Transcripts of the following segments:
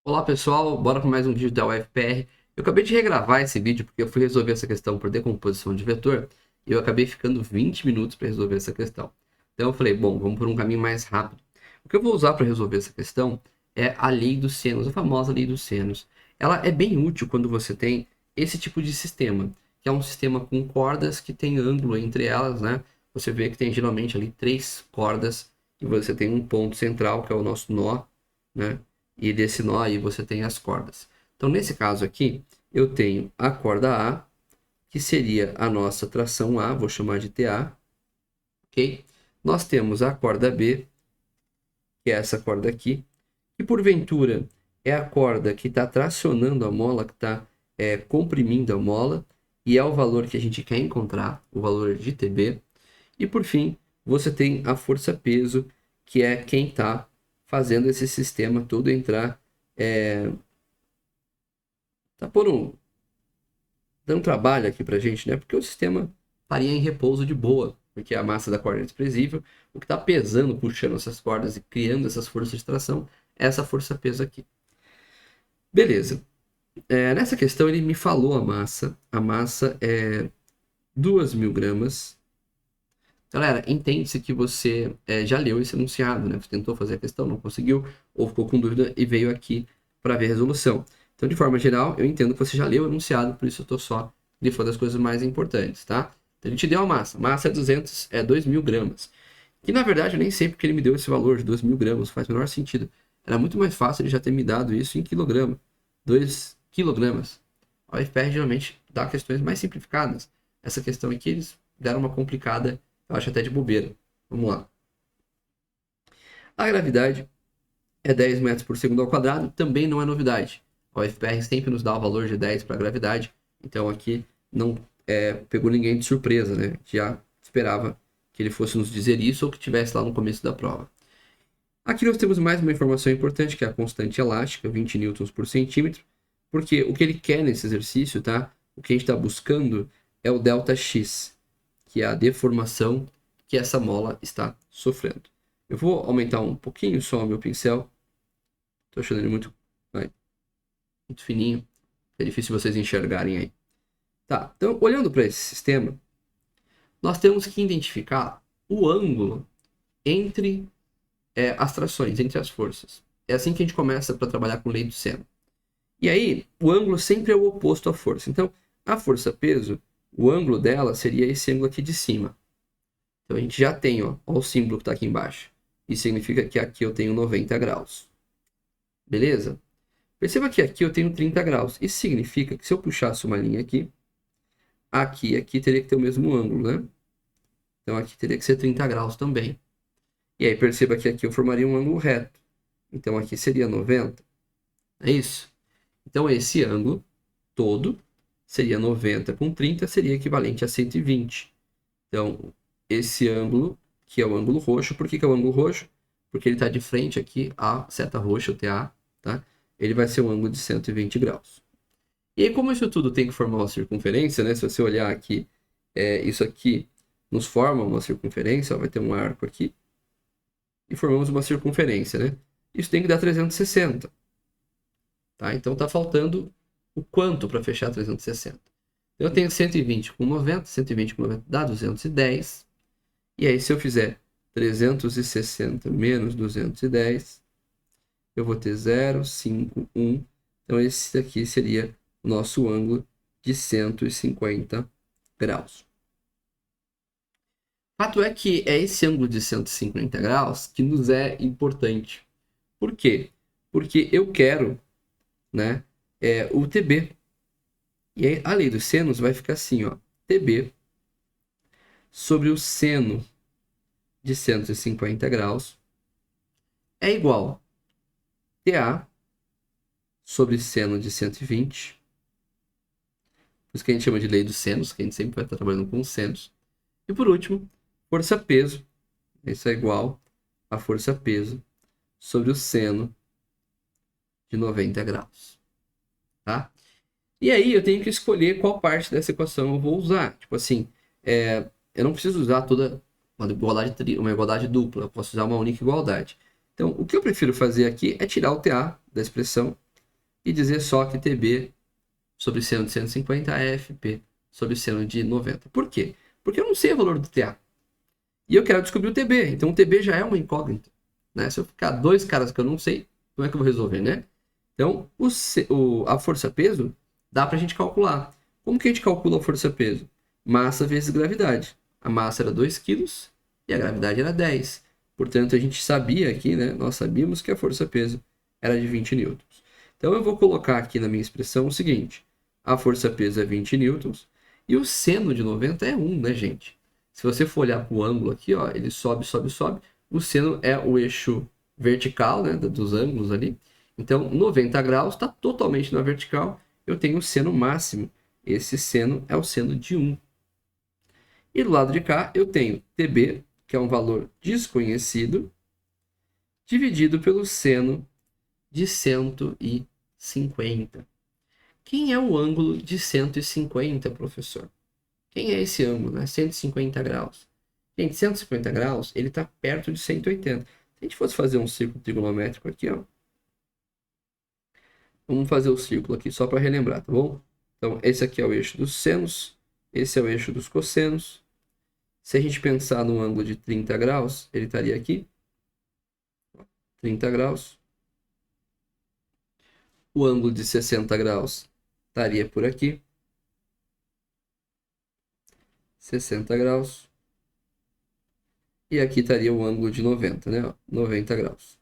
Olá pessoal, bora para mais um vídeo da UFPR. Eu acabei de regravar esse vídeo porque eu fui resolver essa questão por decomposição de vetor e eu acabei ficando 20 minutos para resolver essa questão. Então eu falei, bom, vamos por um caminho mais rápido. O que eu vou usar para resolver essa questão é a lei dos sênos, a famosa lei dos sênos. Ela é bem útil quando você tem esse tipo de sistema, que é um sistema com cordas que tem ângulo entre elas, né? Você vê que tem geralmente ali três cordas e você tem um ponto central, que é o nosso nó, né? E desse nó aí você tem as cordas. Então, nesse caso aqui, eu tenho a corda A, que seria a nossa tração A, vou chamar de TA, ok? Nós temos a corda B, que é essa corda aqui, que porventura é a corda que está tracionando a mola, que está comprimindo a mola, e é o valor que a gente quer encontrar, o valor de TB. E por fim, você tem a força-peso, que é quem está fazendo esse sistema todo entrar. Tá dando trabalho aqui pra gente, né? Porque o sistema estaria em repouso de boa, porque a massa da corda é desprezível. O que está pesando, puxando essas cordas e criando essas forças de tração é essa força-peso aqui. Beleza. Nessa questão ele me falou a massa. A massa é 2.000 gramas. Galera, entende-se que você já leu esse enunciado, né? Você tentou fazer a questão, não conseguiu, ou ficou com dúvida e veio aqui para ver a resolução. Então, de forma geral, eu entendo que você já leu o enunciado, por isso eu estou só grifando as coisas mais importantes, tá? Então, a gente deu a massa. Massa é 2.000 gramas. Que, na verdade, eu nem sei porque ele me deu esse valor de 2.000 gramas, faz o menor sentido. Era muito mais fácil ele já ter me dado isso em quilograma. 2 quilogramas. A UFPR geralmente dá questões mais simplificadas. Essa questão aqui, eles deram uma complicada, eu acho até de bobeira. Vamos lá. A gravidade é 10 metros por segundo ao quadrado, também não é novidade. A UFPR sempre nos dá o valor de 10 para a gravidade, então aqui não pegou ninguém de surpresa, né? Já esperava que ele fosse nos dizer isso ou que tivesse lá no começo da prova. Aqui nós temos mais uma informação importante, que é a constante elástica, 20 newtons por centímetro, porque o que ele quer nesse exercício, tá? O que a gente está buscando é o ΔX, que é a deformação que essa mola está sofrendo. Eu vou aumentar um pouquinho só o meu pincel. Estou achando ele muito fininho. É difícil vocês enxergarem aí. Tá, então olhando para esse sistema, nós temos que identificar o ângulo entre as trações, entre as forças. É assim que a gente começa para trabalhar com lei do seno. E aí, o ângulo sempre é o oposto à força. Então, a força-peso, o ângulo dela seria esse ângulo aqui de cima. Então, a gente já tem, ó o símbolo que está aqui embaixo. Isso significa que aqui eu tenho 90 graus. Beleza? Perceba que aqui eu tenho 30 graus. Isso significa que se eu puxasse uma linha aqui, aqui e aqui teria que ter o mesmo ângulo, né? Então, aqui teria que ser 30 graus também. E aí, perceba que aqui eu formaria um ângulo reto. Então, aqui seria 90. É isso? Então, esse ângulo todo seria 90 com 30, seria equivalente a 120. Então, esse ângulo, que é o ângulo roxo, por que é o ângulo roxo? Porque ele está de frente aqui à seta roxa, o TA, tá? Ele vai ser um ângulo de 120 graus. E aí, como isso tudo tem que formar uma circunferência, né? Se você olhar aqui, isso aqui nos forma uma circunferência, ó, vai ter um arco aqui, e formamos uma circunferência, né? Isso tem que dar 360. Tá? Então está faltando o quanto para fechar 360. Eu tenho 120 com 90, 120 com 90 dá 210. E aí se eu fizer 360 menos 210, eu vou ter 0,51. Então esse aqui seria o nosso ângulo de 150 graus. Fato é que é esse ângulo de 150 graus que nos é importante. Por quê? Porque eu quero, né, o TB. E aí a lei dos senos vai ficar assim, ó, TB sobre o seno de 150 graus é igual a TA sobre seno de 120. Por isso que a gente chama de lei dos senos, que a gente sempre vai estar trabalhando com senos. E por último, força-peso. Isso é igual a força-peso sobre o seno de 90 graus. Tá? E aí eu tenho que escolher qual parte dessa equação eu vou usar. Tipo assim, eu não preciso usar toda uma igualdade dupla, eu posso usar uma única igualdade. Então, o que eu prefiro fazer aqui é tirar o TA da expressão e dizer só que TB sobre seno de 150 é FP sobre seno de 90. Por quê? Porque eu não sei o valor do TA. E eu quero descobrir o TB. Então o TB já é uma incógnita. Né? Se eu ficar dois caras que eu não sei, como é que eu vou resolver, né? Então, a força-peso dá para a gente calcular. Como que a gente calcula a força-peso? Massa vezes gravidade. A massa era 2 kg e a gravidade era 10. Portanto, a gente sabia aqui, né? Nós sabíamos que a força-peso era de 20 newtons. Então, eu vou colocar aqui na minha expressão o seguinte. A força-peso é 20 newtons e o seno de 90 é 1, né, gente? Se você for olhar para o ângulo aqui, ó, ele sobe, sobe, sobe. O seno é o eixo vertical, né, dos ângulos ali. Então, 90 graus está totalmente na vertical. Eu tenho o seno máximo. Esse seno é o seno de 1. E do lado de cá, eu tenho TB, que é um valor desconhecido, dividido pelo seno de 150. Quem é o ângulo de 150, professor? Quem é esse ângulo, né? 150 graus. Gente, 150 graus, ele está perto de 180. Se a gente fosse fazer um círculo trigonométrico aqui, ó. Vamos fazer o círculo aqui só para relembrar, tá bom? Então, esse aqui é o eixo dos senos, esse é o eixo dos cossenos. Se a gente pensar no ângulo de 30 graus, ele estaria aqui. 30 graus. O ângulo de 60 graus estaria por aqui. 60 graus. E aqui estaria o ângulo de 90, né? 90 graus.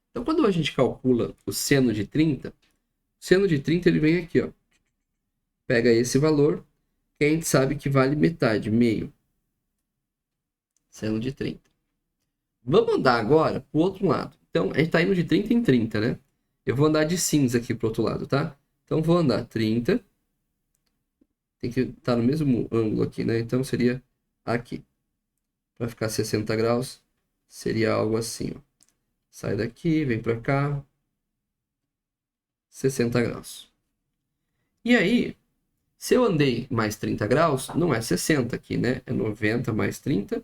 Então, quando a gente calcula o seno de 30, o seno de 30 ele vem aqui, ó. Pega esse valor, que a gente sabe que vale metade, meio. Seno de 30. Vamos andar agora para o outro lado. Então, a gente está indo de 30 em 30, né? Eu vou andar de cinza aqui para o outro lado, tá? Então, vou andar 30. Tem que estar no mesmo ângulo aqui, né? Então, seria aqui. Para ficar 60 graus, seria algo assim, ó. Sai daqui, vem para cá. 60 graus. E aí, se eu andei mais 30 graus, não é 60 aqui, né? É 90 mais 30,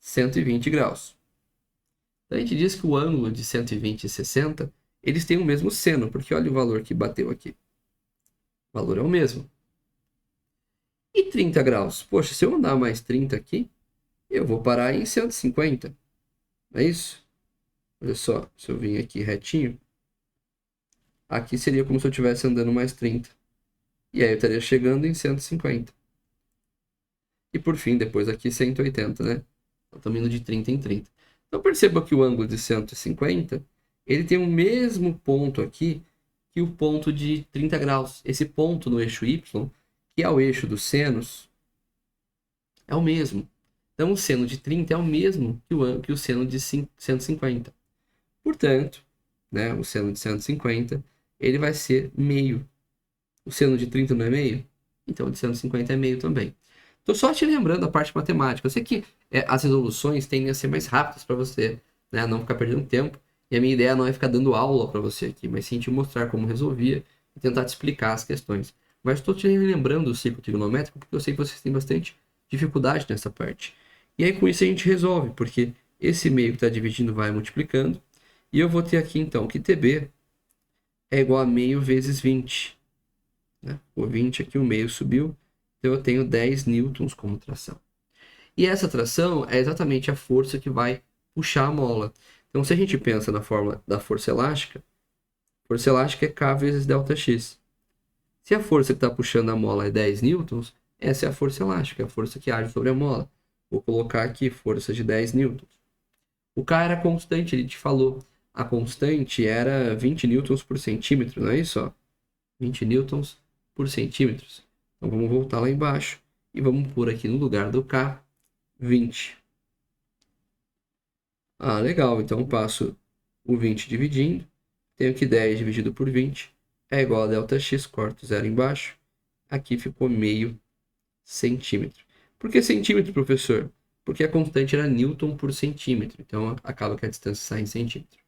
120 graus. Então, a gente diz que o ângulo de 120 e 60, eles têm o mesmo seno, porque olha o valor que bateu aqui. O valor é o mesmo. E 30 graus? Poxa, se eu andar mais 30 aqui, eu vou parar em 150. Não é isso? Olha só, se eu vim aqui retinho, aqui seria como se eu estivesse andando mais 30. E aí eu estaria chegando em 150. E por fim, depois aqui 180, né? Estamos indo de 30 em 30. Então perceba que o ângulo de 150, ele tem o mesmo ponto aqui que o ponto de 30 graus. Esse ponto no eixo Y, que é o eixo dos senos, é o mesmo. Então o seno de 30 é o mesmo que o seno de 150. Portanto, né, o seno de 150, ele vai ser meio. O seno de 30 não é meio? Então o de 150 é meio também. Estou só te lembrando a parte matemática. Eu sei que as resoluções tendem a ser mais rápidas para você, né? Não ficar perdendo tempo. E a minha ideia não é ficar dando aula para você aqui, mas sim te mostrar como resolvia e tentar te explicar as questões. Mas estou te lembrando do ciclo trigonométrico porque eu sei que vocês têm bastante dificuldade nessa parte. E aí com isso a gente resolve, porque esse meio que está dividindo vai multiplicando. E eu vou ter aqui então que TB é igual a meio vezes 20. Né? O 20 aqui, o meio subiu. Então eu tenho 10 newtons como tração. E essa tração é exatamente a força que vai puxar a mola. Então se a gente pensa na fórmula da força elástica é K vezes ΔX. Se a força que está puxando a mola é 10 newtons, essa é a força elástica, a força que age sobre a mola. Vou colocar aqui força de 10 newtons. O K era constante, ele te falou. A constante era 20 newtons por centímetro, não é isso? Ó? 20 newtons por centímetros. Então vamos voltar lá embaixo e vamos pôr aqui no lugar do K 20. Ah, legal. Então eu passo o 20 dividindo. Tenho que 10 dividido por 20 é igual a ΔX, corto 0 embaixo. Aqui ficou meio centímetro. Por que centímetro, professor? Porque a constante era newton por centímetro. Então acaba que a distância sai em centímetro.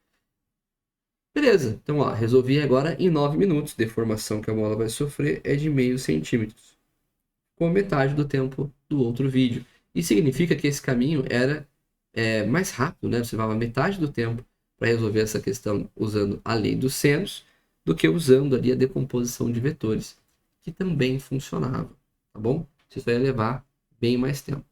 Beleza, então ó, resolvi agora em 9 minutos. A deformação que a mola vai sofrer é de meio centímetros, com metade do tempo do outro vídeo. Isso significa que esse caminho era mais rápido, né? Você levava metade do tempo para resolver essa questão usando a lei dos senos, do que usando ali a decomposição de vetores, que também funcionava, tá bom? Isso vai levar bem mais tempo.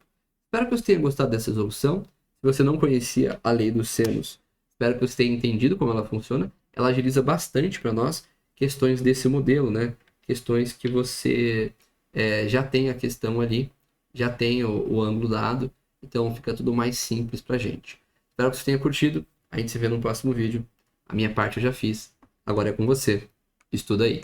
Espero que você tenha gostado dessa resolução. Se você não conhecia a lei dos senos, espero que você tenha entendido como ela funciona. Ela agiliza bastante para nós questões desse modelo, né? Questões que você já tem a questão ali, já tem o ângulo dado, então fica tudo mais simples para a gente. Espero que você tenha curtido. A gente se vê no próximo vídeo. A minha parte eu já fiz. Agora é com você. Estuda aí.